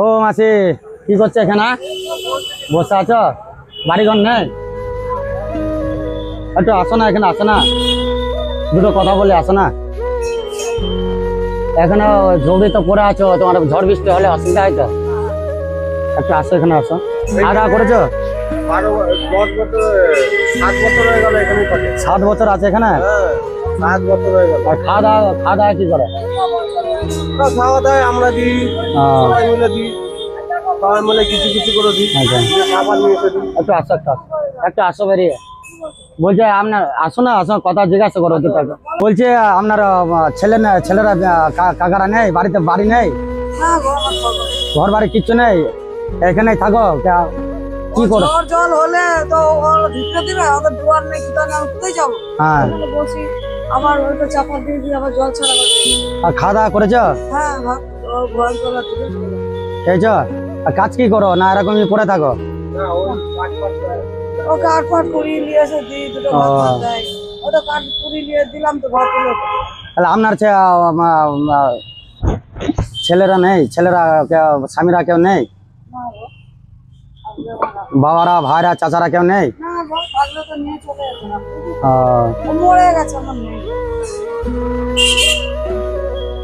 ও মাসি কি করছো এখানে? বসে আছো? বাড়িঘর নেই? একটু আসো না, এখানে আসো না, দুটো কথা বলে আসো না। এখানে জমি তো পড়ে আছো, তোমার ঝড় বৃষ্টি হলে অসুবিধা হয় তো, একটু আসো, এখানে আসো। খাওয়া দাওয়া করেছো? 7 বছর হয়ে গেল এখানে থাকে। 7 বছর আছে এখানে? 7 বছর হয়ে গেল। আর খাওয়া দাওয়া কি করে? খাওয়া দাওয়া আমরা দিই, সবাই মিলে দিই, সবাই মিলে কিছু কিছু করে দিই। খাবার নিয়ে এসে দিই। একটু আসো, একটু আসো বেরিয়ে। বলছে আপনার আসো না, আসো, কথা জিজ্ঞাসা করো দুটো। বলছে আপনার ছেলেরা কাকারা নেই বাড়িতে? বাড়ি নেই, ঘর বাড়ি কিচ্ছু নেই, এখানেই থাকো? কি করো? জল হলে তো ঢুকতে দিবে, ওদের দুয়ার নেই, কি তাহলে আমি কোথায় যাবো? হ্যাঁ, বসি, আবার ওইটা চাপা দিয়ে দিয়ে আবার জল ছাড়া করতে। আর খাওয়া দাওয়া করেছো? হ্যাঁ, ভাত ঘর তোলা থেকে খেয়েছো? আর কাজ কি করো না এরকমই পড়ে থাকো? ও কাঠ ফাট কুড়িয়ে নিয়ে এসে দিই, দুটো ভাত ভাত দেয়। ওটা কাঠ কুড়িয়ে নিয়ে দিলাম তো ভাত হলো। তাহলে আপনার ছেলেরা নেই? স্বামীরা কেউ নেই? না গো, বাবারা, ভাইরা, চাচারা কেউ নেই? না গো, থাকলে তো নিয়ে চলে যেত না। ও মরে গেছে, আমার নেই।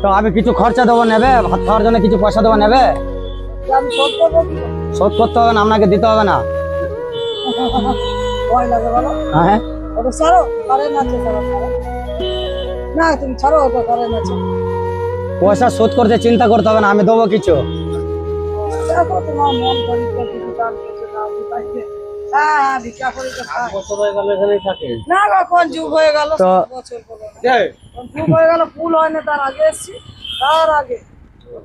তো আমি কিছু খরচা দেবো, নেবে? ভাত খাওয়ার জন্য কিছু পয়সা দেবো, নেবে? আমি শোধ করবো কি করে? শোধ করতে হবে না, আপনাকে দিতে হবে না। ভয় লাগে বলো? হ্যাঁ, ওটা ছাড়ো, কারেন্ট আছে, ছাড়ো ছাড়ো। না তুমি ছাড়ো, ওটা কারেন্ট আছে। পয়সা শোধ করতে চিন্তা করতে হবে না, আমি দেবো কিছু। দেখো তোমার মন করি কিছু দান কিছু দাও দিতে। হ্যাঁ, ভিক্ষা করি তো খাই। 7 বছর হয়ে গেল এখানেই থাকে। না গো, কোন যুগ হয়ে গেল, তো 7 বছর বলো না। কোন যুগ হয়ে গেল, ফুল হয় না তার আগে এসছি, তার আগে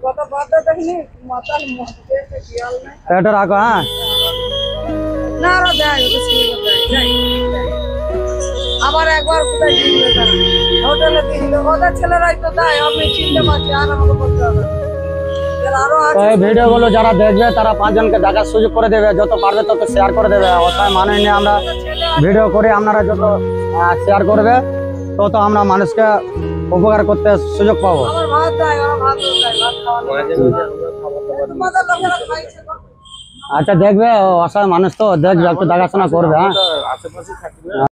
কত বাদে দেখিনি, মাতাল মধ্যে খেয়াল নেই। এটা রাখো। হ্যাঁ, না আরো দেয়, ওটা ছিল দেয়। আবার একবার কোথায় কিনবে তারা, হোটেলে কিনবে, ওদের ছেলেরাই তো দেয়, আমি চিনতে পারছি, আর আমাকে বলতে হবে না। আরো তো এই ভিডিও গুলো যারা দেখবে তারা 5 জনকে দেখার সুযোগ করে দেবে, যত পারবে তত শেয়ার করে দেবে। অথায় মানে নিয়ে আমরা ভিডিও করে, আপনারা যত শেয়ার করবে তত আমরা মানুষকে উপকার করতে সুযোগ পাবো। আমার ভাত দেয়, ওরা ভাত দেয়, ভাত খাওয়ানো। মাঝে মাঝে আমরা খাবার দাবার দিই। তোমাদের লোকেরা খাইছে গো। আচ্ছা, দেখবে, অসহায় মানুষ তো দেখবে, একটু দেখাশোনা করবে। হ্যাঁ, আশেপাশে থাকি না।